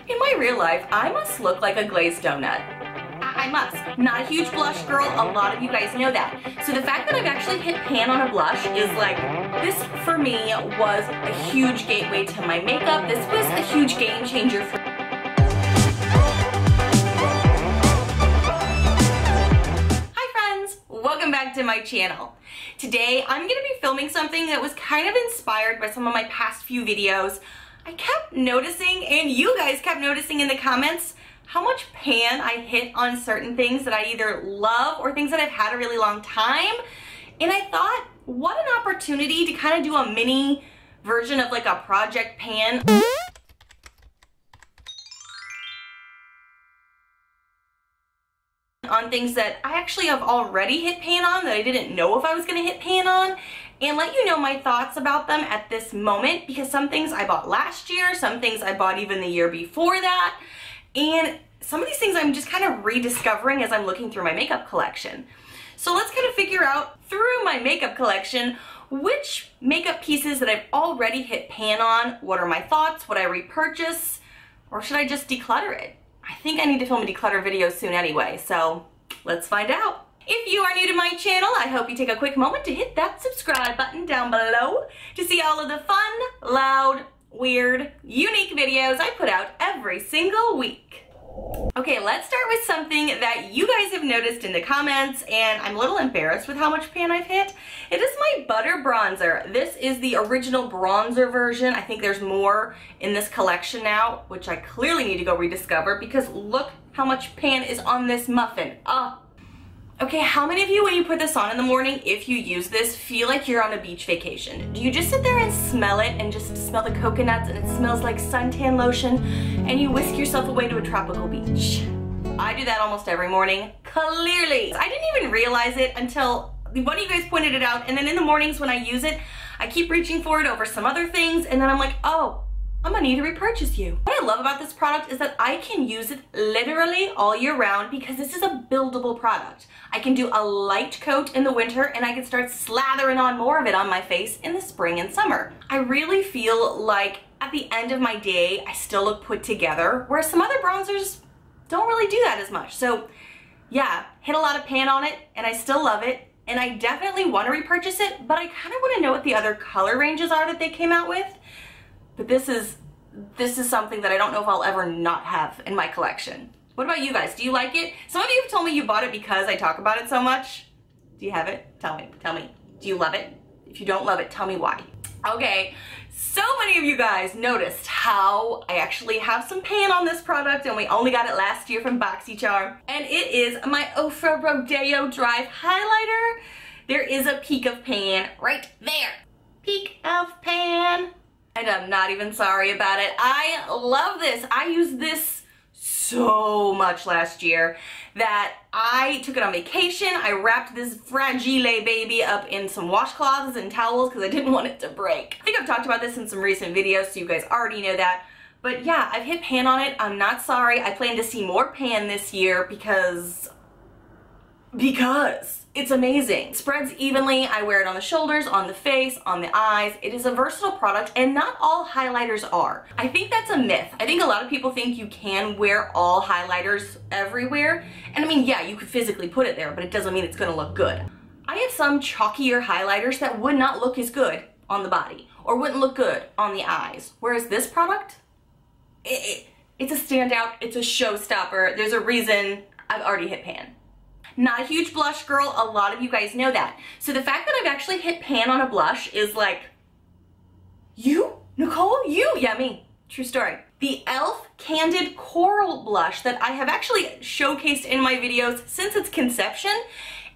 In my real life, I must look like a glazed donut. I must. Not a huge blush girl, a lot of you guys know that. So the fact that I've actually hit pan on a blush is like, this for me was a huge gateway to my makeup. This was a huge game changer for me. Hi friends, welcome back to my channel. Today I'm going to be filming something that was kind of inspired by some of my past few videos. I kept noticing, and you guys kept noticing in the comments, how much pan I hit on certain things that I either love or things that I've had a really long time. And I thought, what an opportunity to kind of do a mini version of like a project pan. On things that I actually have already hit pan on that I didn't know if I was going to hit pan on, and let you know my thoughts about them at this moment, because some things I bought last year, some things I bought even the year before that, and some of these things I'm just kind of rediscovering as I'm looking through my makeup collection. So let's kind of figure out through my makeup collection which makeup pieces that I've already hit pan on, what are my thoughts, would I repurchase, or should I just declutter it? I think I need to film a declutter video soon anyway, so let's find out. If you are new to my channel, I hope you take a quick moment to hit that subscribe button down below to see all of the fun, loud, weird, unique videos I put out every single week. Okay, let's start with something that you guys have noticed in the comments, and I'm a little embarrassed with how much pan I've hit. It is my butter bronzer. This is the original bronzer version. I think there's more in this collection now, which I clearly need to go rediscover because look how much pan is on this muffin. Okay, how many of you, when you put this on in the morning, if you use this, feel like you're on a beach vacation? Do you just sit there and smell it and just smell the coconuts and it smells like suntan lotion and you whisk yourself away to a tropical beach? I do that almost every morning, clearly. I didn't even realize it until one of you guys pointed it out, and then in the mornings when I use it, I keep reaching for it over some other things, and then I'm like, oh, I'm gonna need to repurchase you. What I love about this product is that I can use it literally all year round because this is a buildable product. I can do a light coat in the winter and I can start slathering on more of it on my face in the spring and summer. I really feel like at the end of my day, I still look put together, whereas some other bronzers don't really do that as much. So yeah, hit a lot of pan on it and I still love it. And I definitely want to repurchase it, but I kind of want to know what the other color ranges are that they came out with. But this is something that I don't know if I'll ever not have in my collection. What about you guys? Do you like it? Some of you have told me you bought it because I talk about it so much. Do you have it? Tell me. Tell me. Do you love it? If you don't love it, tell me why. Okay, so many of you guys noticed how I actually have some pan on this product, and we only got it last year from BoxyCharm. And it is my Ofra Rodeo Drive Highlighter. There is a peak of pan right there. Peak of pan. And I'm not even sorry about it. I love this. I used this so much last year that I took it on vacation. I wrapped this fragile baby up in some washcloths and towels because I didn't want it to break. I think I've talked about this in some recent videos, so you guys already know that. But yeah, I've hit pan on it. I'm not sorry. I plan to see more pan this year because it's amazing. It spreads evenly. I wear it on the shoulders, on the face, on the eyes. It is a versatile product, and not all highlighters are. I think that's a myth. I think a lot of people think you can wear all highlighters everywhere. And I mean, yeah, you could physically put it there, but it doesn't mean it's gonna look good. I have some chalkier highlighters that would not look as good on the body or wouldn't look good on the eyes. Whereas this product, it's a standout, it's a showstopper. There's a reason I've already hit pan. Not a huge blush girl, a lot of you guys know that. So the fact that I've actually hit pan on a blush is like, you? Nicole? You? Yeah, me. True story. The e.l.f. Candid Coral Blush that I have actually showcased in my videos since its conception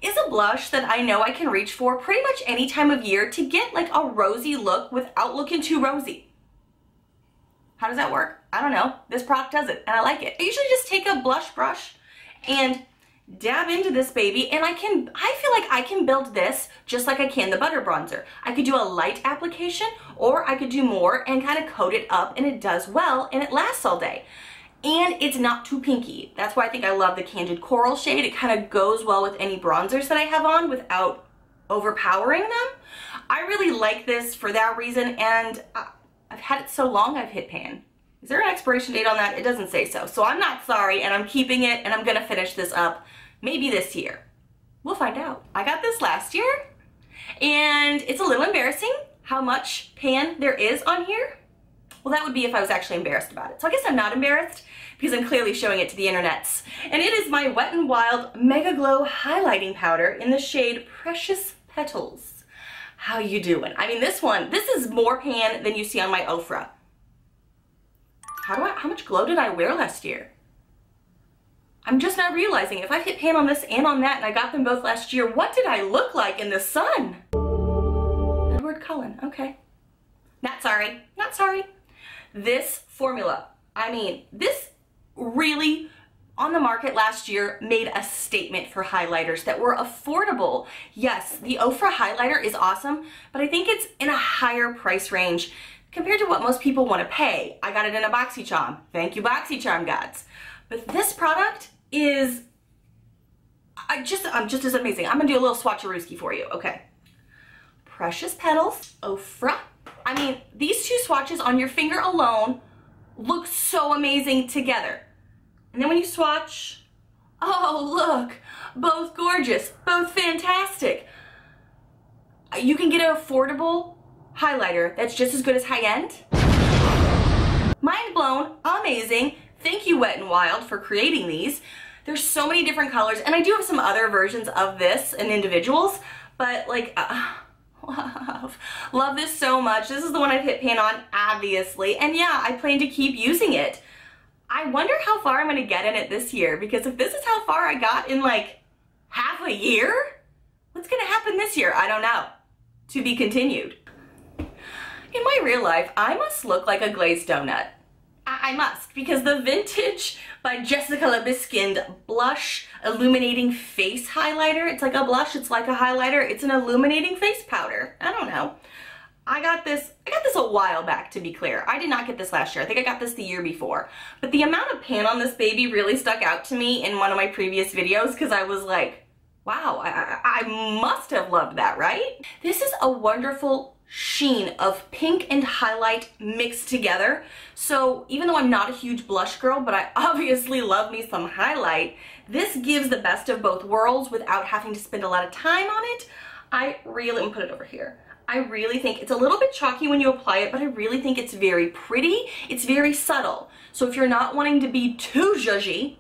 is a blush that I know I can reach for pretty much any time of year to get like a rosy look without looking too rosy. How does that work? I don't know. This product does it, and I like it. I usually just take a blush brush and dab into this baby, and I feel like I can build this just like I can the butter bronzer. I could do a light application, or I could do more and kind of coat it up, and it does well and it lasts all day. And it's not too pinky. That's why I think I love the Candid Coral shade. It kind of goes well with any bronzers that I have on without overpowering them. I really like this for that reason, and I've had it so long I've hit pan. Is there an expiration date on that? It doesn't say so. So I'm not sorry, and I'm keeping it, and I'm gonna finish this up maybe this year. We'll find out. I got this last year, and it's a little embarrassing how much pan there is on here. Well, that would be if I was actually embarrassed about it. So I guess I'm not embarrassed because I'm clearly showing it to the internets. And it is my Wet n Wild Mega Glow Highlighting Powder in the shade Precious Petals. How you doing? I mean, this is more pan than you see on my Ofra. How much glow did I wear last year? I'm just not realizing if I hit pan on this and on that and I got them both last year, what did I look like in the sun? Edward Cullen, okay. Not sorry, not sorry. This formula, I mean, this really on the market last year made a statement for highlighters that were affordable. Yes, the Ofra highlighter is awesome, but I think it's in a higher price range compared to what most people want to pay. I got it in a BoxyCharm. Thank you, BoxyCharm gods. But this product is just as amazing. I'm gonna do a little swatcherooski for you, okay. Precious Petals, Ofra. I mean, these two swatches on your finger alone look so amazing together. And then when you swatch, oh look, both gorgeous, both fantastic. You can get an affordable highlighter that's just as good as high-end. Mind blown, amazing. Thank you, Wet n Wild, for creating these. There's so many different colors, and I do have some other versions of this in individuals, but like, love this so much. This is the one I've hit pan on, obviously, and yeah, I plan to keep using it. I wonder how far I'm gonna get in it this year, because if this is how far I got in like half a year, what's gonna happen this year? I don't know. To be continued. In my real life, I must look like a glazed donut. I must, because the Vintage by Jessica Lebiskind Blush Illuminating Face Highlighter, it's like a blush, it's like a highlighter, it's an illuminating face powder. I don't know. I got this a while back, to be clear. I did not get this last year. I think I got this the year before. But the amount of pan on this baby really stuck out to me in one of my previous videos because I was like, wow, I must have loved that, right? This is a wonderful sheen of pink and highlight mixed together. So even though I'm not a huge blush girl, but I obviously love me some highlight, this gives the best of both worlds without having to spend a lot of time on it. Let me put it over here. I really think it's a little bit chalky when you apply it, but I really think it's very pretty. It's very subtle. So if you're not wanting to be too zhuzhy,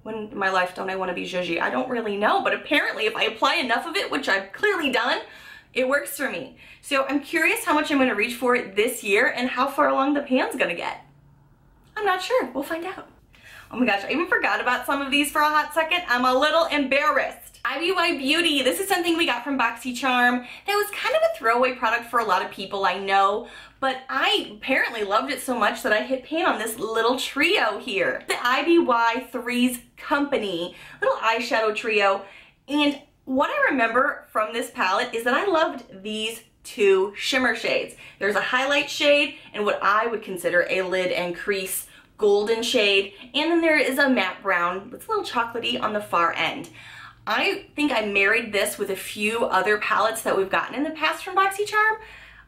when in my life don't I want to be zhuzhy? I don't really know, but apparently if I apply enough of it, which I've clearly done, it works for me. So I'm curious how much I'm going to reach for it this year and how far along the pan's going to get. I'm not sure. We'll find out. Oh my gosh, I even forgot about some of these for a hot second. I'm a little embarrassed. IBY Beauty. This is something we got from BoxyCharm. That was kind of a throwaway product for a lot of people, I know, but I apparently loved it so much that I hit pan on this little trio here. The IBY Threes Company little eyeshadow trio. And what I remember from this palette is that I loved these two shimmer shades. There's a highlight shade and what I would consider a lid and crease golden shade, and then there is a matte brown that's a little chocolatey on the far end. I think I married this with a few other palettes that we've gotten in the past from BoxyCharm,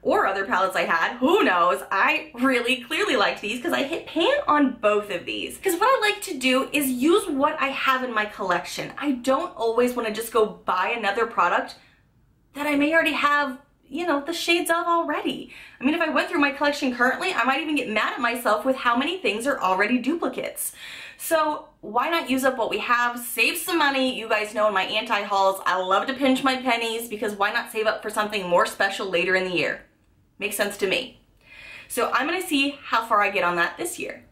or other palettes I had, who knows. I really clearly liked these because I hit pan on both of these. Because what I like to do is use what I have in my collection. I don't always want to just go buy another product that I may already have, you know, the shades of already. I mean, if I went through my collection currently, I might even get mad at myself with how many things are already duplicates. So why not use up what we have, save some money? You guys know in my anti-hauls, I love to pinch my pennies because why not save up for something more special later in the year? Makes sense to me. So I'm gonna see how far I get on that this year.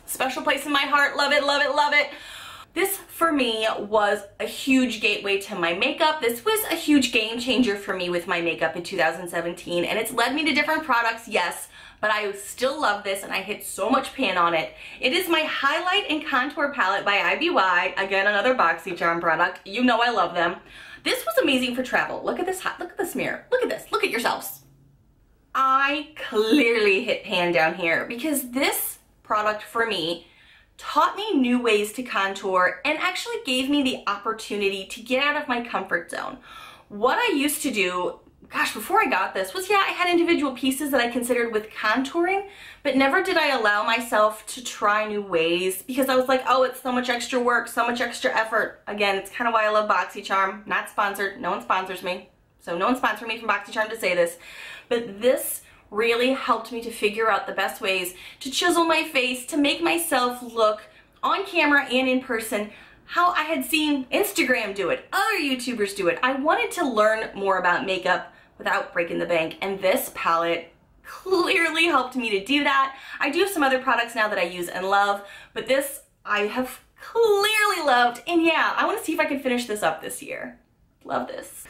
Special place in my heart, love it, love it, love it. This for me was a huge gateway to my makeup. This was a huge game changer for me with my makeup in 2017, and it's led me to different products, yes, but I still love this and I hit so much pan on it. It is my Highlight and Contour Palette by IBY. Again, another BoxyCharm product. You know I love them. This was amazing for travel. Look at this, look at this mirror. Look at this, look at yourselves. I clearly hit pan down here because this product for me taught me new ways to contour and actually gave me the opportunity to get out of my comfort zone. What I used to do gosh, before I got this was, yeah, I had individual pieces that I considered with contouring, but never did I allow myself to try new ways because I was like, oh, it's so much extra work, so much extra effort. Again, it's kind of why I love BoxyCharm. Not sponsored. No one sponsors me. So no one sponsored me from BoxyCharm to say this. But this really helped me to figure out the best ways to chisel my face, to make myself look on camera and in person how I had seen Instagram do it, other YouTubers do it. I wanted to learn more about makeup without breaking the bank, and this palette clearly helped me to do that. I do have some other products now that I use and love, but this I have clearly loved, and yeah, I want to see if I can finish this up this year. Love this.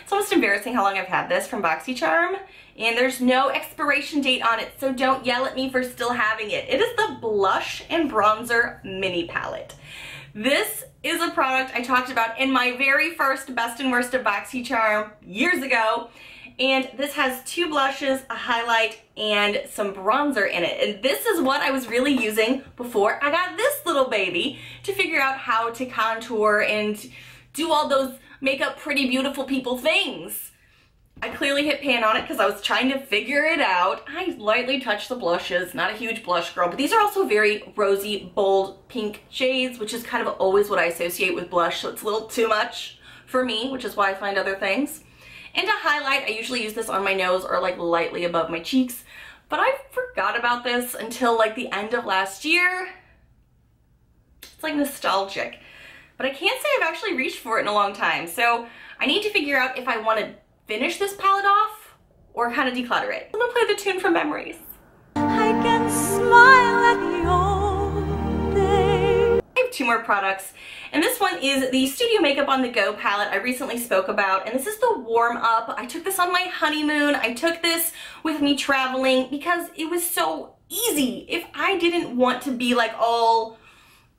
It's almost embarrassing how long I've had this from BoxyCharm, and there's no expiration date on it, so don't yell at me for still having it. It is the Blush and Bronzer Mini Palette. This is a product I talked about in my very first Best and Worst of BoxyCharm years ago, and this has 2 blushes, a highlight, and some bronzer in it. And this is what I was really using before I got this little baby to figure out how to contour and do all those makeup pretty beautiful people things. I clearly hit pan on it because I was trying to figure it out. I lightly touched the blushes, not a huge blush girl, but these are also very rosy, bold pink shades, which is kind of always what I associate with blush, so it's a little too much for me, which is why I find other things. And to highlight, I usually use this on my nose or like lightly above my cheeks, but I forgot about this until like the end of last year. It's like nostalgic, but I can't say I've actually reached for it in a long time, so I need to figure out if I want to finish this palette off or kind of declutter it. I'm gonna play the tune from Memories. I can smile at the old days. I have 2 more products, and this one is the Studio Makeup on the Go palette I recently spoke about, and this is the Warm Up. I took this on my honeymoon. I took this with me traveling because it was so easy. If I didn't want to be like all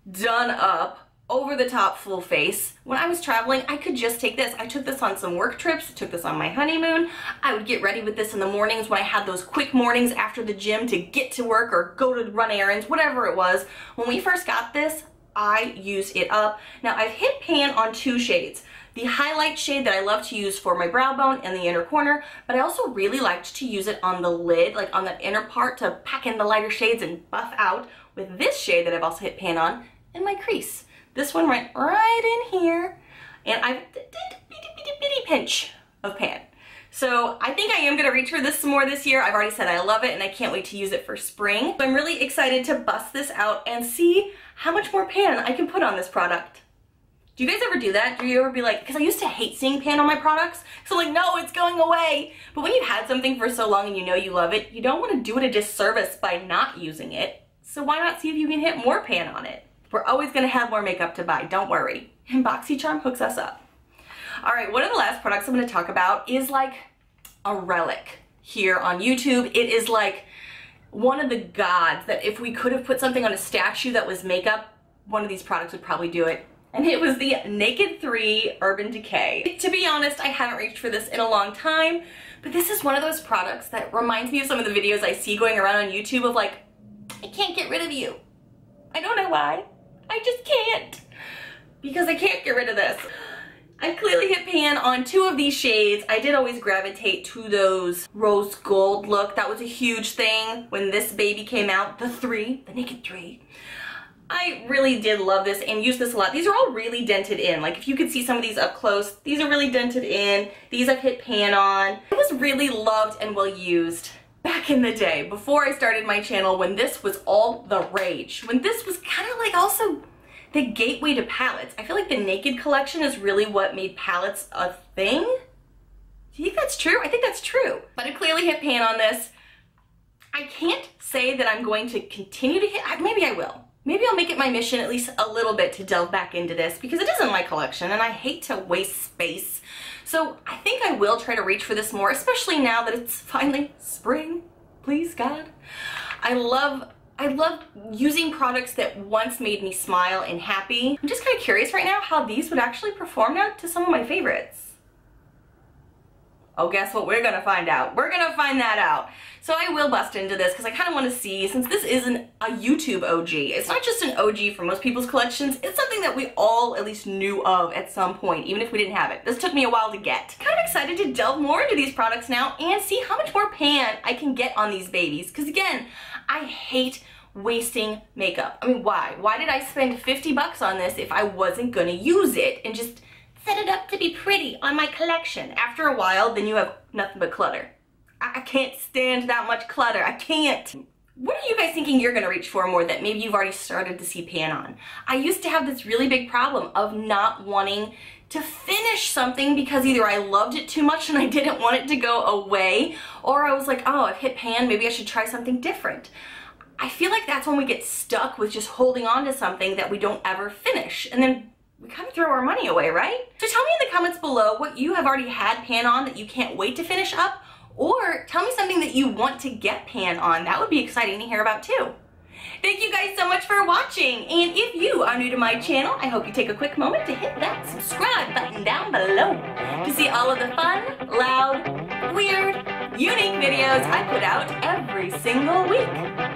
done up, over the top full face, when I was traveling, I could just take this. I took this on some work trips, took this on my honeymoon. I would get ready with this in the mornings when I had those quick mornings after the gym to get to work or go to run errands, whatever it was. When we first got this, I used it up. Now I've hit pan on 2 shades. The highlight shade that I love to use for my brow bone and the inner corner, but I also really liked to use it on the lid, like on the inner part to pack in the lighter shades and buff out with this shade that I've also hit pan on in my crease. This one went right in here, and I did a bitty pinch of pan. So I think I am going to reach for this some more this year. I've already said I love it, and I can't wait to use it for spring. So I'm really excited to bust this out and see how much more pan I can put on this product. Do you guys ever do that? Do you ever be like, because I used to hate seeing pan on my products, so I'm like, no, it's going away. But when you've had something for so long and you know you love it, you don't want to do it a disservice by not using it. So why not see if you can hit more pan on it? We're always gonna have more makeup to buy, don't worry. And BoxyCharm hooks us up. All right, one of the last products I'm gonna talk about is like a relic here on YouTube. It is like one of the gods that if we could have put something on a statue that was makeup, one of these products would probably do it. And it was the Naked 3 Urban Decay. To be honest, I haven't reached for this in a long time, but this is one of those products that reminds me of some of the videos I see going around on YouTube of like, I can't get rid of you. I don't know why. I just can't, because I can't get rid of this. I clearly hit pan on 2 of these shades. I did always gravitate to those rose gold look. That was a huge thing when this baby came out, the Naked 3. I really did love this and use this a lot. These are all really dented in. Like if you could see some of these up close, these are really dented in. These I've hit pan on. It was really loved and well used back in the day, before I started my channel, when this was all the rage. When this was kind of like also the gateway to palettes. I feel like the Naked collection is really what made palettes a thing. Do you think that's true? I think that's true. But I clearly hit pan on this. I can't say that I'm going to continue to hit, maybe I will. Maybe I'll make it my mission at least a little bit to delve back into this because it is in my collection and I hate to waste space. So I think I will try to reach for this more, especially now that it's finally spring, please God. I love using products that once made me smile and happy. I'm just kind of curious right now how these would actually perform now to some of my favorites. Oh, guess what we're gonna find out? We're gonna find that out. So I will bust into this because I kind of want to see, since this isn't a YouTube OG, it's not just an OG for most people's collections, it's something that we all at least knew of at some point, even if we didn't have it. This took me a while to get. Kind of excited to delve more into these products now and see how much more pan I can get on these babies. Because again, I hate wasting makeup. I mean, why? Why did I spend 50 bucks on this if I wasn't gonna use it and just set it up to be pretty on my collection? After a while, then you have nothing but clutter. I can't stand that much clutter. I can't. What are you guys thinking you're gonna reach for more that maybe you've already started to see pan on? I used to have this really big problem of not wanting to finish something because either I loved it too much and I didn't want it to go away, or I was like, oh, I've hit pan, maybe I should try something different. I feel like that's when we get stuck with just holding on to something that we don't ever finish, and then we kind of throw our money away, right? So tell me in the comments below what you have already had pan on that you can't wait to finish up, or tell me something that you want to get pan on. That would be exciting to hear about too. Thank you guys so much for watching, and if you are new to my channel, I hope you take a quick moment to hit that subscribe button down below to see all of the fun, loud, weird, unique videos I put out every single week.